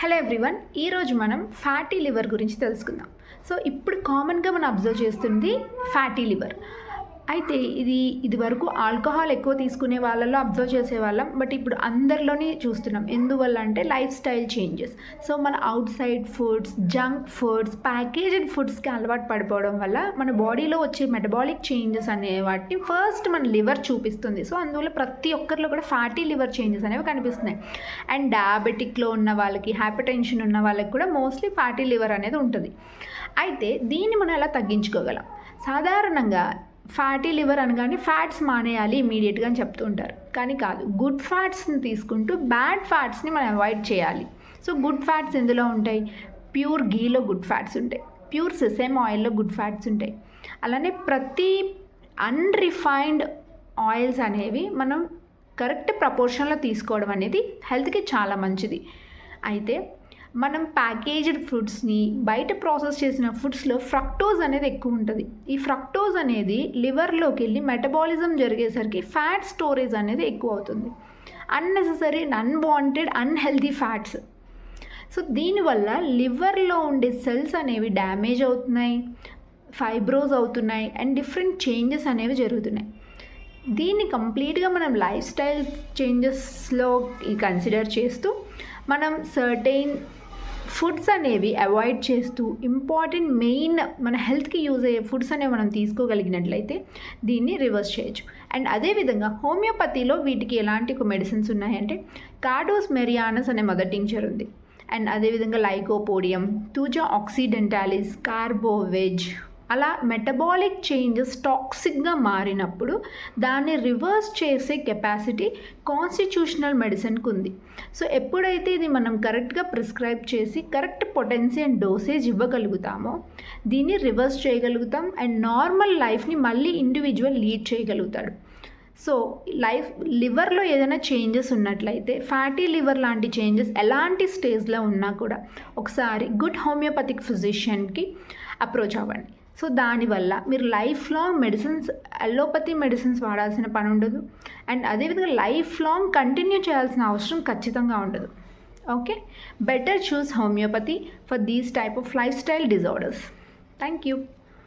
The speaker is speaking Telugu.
హలో ఎవ్రీవన్, ఈరోజు మనం ఫ్యాటీ లివర్ గురించి తెలుసుకుందాం. సో ఇప్పుడు కామన్గా మనం అబ్జర్వ్ చేస్తుంది ఫ్యాటీ లివర్. అయితే ఇది వరకు ఆల్కహాల్ ఎక్కువ తీసుకునే వాళ్ళలో అబ్జర్వ్ చేసేవాళ్ళం, బట్ ఇప్పుడు అందరిలోనే చూస్తున్నాం. ఎందువల్ల అంటే లైఫ్ స్టైల్ చేంజెస్. సో మన outside foods, junk foods, packaged ఫుడ్స్కి అలవాటు పడిపోవడం వల్ల మన బాడీలో వచ్చే మెటబాలిక్ చేంజెస్ అనే వాటిని ఫస్ట్ మన లివర్ చూపిస్తుంది. సో అందువల్ల ప్రతి ఒక్కరిలో కూడా ఫ్యాటీ లివర్ చేంజెస్ అనేవి కనిపిస్తున్నాయి. అండ్ డయాబెటిక్లో ఉన్న వాళ్ళకి, హైపర్ టెన్షన్ ఉన్న వాళ్ళకి కూడా మోస్ట్లీ ఫ్యాటీ లివర్ అనేది ఉంటుంది. అయితే దీన్ని మనం ఎలా తగ్గించుకోగలం? సాధారణంగా ఫ్యాటీ లివర్ అనగానే ఫ్యాట్స్ మానేయాలి ఇమీడియట్గా అని చెప్తూ ఉంటారు, కానీ కాదు. గుడ్ ఫ్యాట్స్ని తీసుకుంటూ బ్యాడ్ ఫ్యాట్స్ని మనం అవాయిడ్ చేయాలి. సో గుడ్ ఫ్యాట్స్ ఎందులో ఉంటాయి? ప్యూర్ గీలో గుడ్ ఫ్యాట్స్ ఉంటాయి, ప్యూర్ సెసేమ్ ఆయిల్లో గుడ్ ఫ్యాట్స్ ఉంటాయి. అలానే ప్రతి అన్రిఫైన్డ్ ఆయిల్స్ అనేవి మనం కరెక్ట్ ప్రపోర్షన్లో తీసుకోవడం అనేది హెల్త్కి చాలా మంచిది. అయితే మనం ప్యాకేజ్డ్ ఫుడ్స్ని, బయట ప్రాసెస్ చేసిన ఫుడ్స్లో ఫ్రక్టోజ్ అనేది ఎక్కువ ఉంటుంది. ఈ ఫ్రక్టోజ్ అనేది లివర్లోకి వెళ్ళి మెటబాలిజం జరిగేసరికి ఫ్యాట్ స్టోరేజ్ అనేది ఎక్కువ అవుతుంది. Unnecessary, unwanted, unhealthy fats. So దీనివల్ల లివర్లో ఉండే సెల్స్ అనేవి డ్యామేజ్ అవుతున్నాయి, ఫైబ్రోజ్ అవుతున్నాయి, అండ్ డిఫరెంట్ చేంజెస్ అనేవి జరుగుతున్నాయి. దీన్ని కంప్లీట్గా మనం లైఫ్ స్టైల్ చేంజెస్లో కన్సిడర్ చేస్తూ మనం సర్టెయిన్ ఫుడ్స్ అనేవి అవాయిడ్ చేస్తూ ఇంపార్టెంట్ మెయిన్ మన హెల్త్కి యూజ్ అయ్యే ఫుడ్స్ అనేవి మనం తీసుకోగలిగినట్లయితే దీన్ని రివర్స్ చేయొచ్చు. అండ్ అదేవిధంగా హోమియోపతిలో వీటికి ఎలాంటి మెడిసిన్స్ ఉన్నాయంటే కార్డోస్ మెరియానస్ అనే మదర్ టింక్చర్ ఉంది. అండ్ అదేవిధంగా లైకోపోడియం, తూజా ఆక్సిడెంటాలిస్, కార్బోవెజ్. అలా మెటబాలిక్ చేంజెస్ టాక్సిక్గా మారినప్పుడు దాన్ని రివర్స్ చేసే కెపాసిటీ కాన్స్టిట్యూషనల్ మెడిసిన్కి ఉంది. సో ఎప్పుడైతే ఇది మనం కరెక్ట్గా ప్రిస్క్రైబ్ చేసి కరెక్ట్ పొటెన్సీ అండ్ డోసేజ్ ఇవ్వగలుగుతామో దీన్ని రివర్స్ చేయగలుగుతాం. అండ్ నార్మల్ లైఫ్ని మళ్ళీ ఇండివిజువల్ లీడ్ చేయగలుగుతాడు. సో లివర్లో ఏదైనా చేంజెస్ ఉన్నట్లయితే, ఫ్యాటీ లివర్ లాంటి చేంజెస్ ఎలాంటి స్టేజ్లో ఉన్నా కూడా ఒకసారి గుడ్ హోమియోపతిక్ ఫిజిషియన్కి అప్రోచ్ అవ్వండి. సో దానివల్ల మీరు లైఫ్ లాంగ్ అలోపతి మెడిసిన్స్ వాడాల్సిన పని ఉండదు. అండ్ అదేవిధంగా లైఫ్ లాంగ్ కంటిన్యూ చేయాల్సిన అవసరం ఖచ్చితంగా ఉండదు. Okay, better choose homeopathy for these type of life style disorders. Thank you.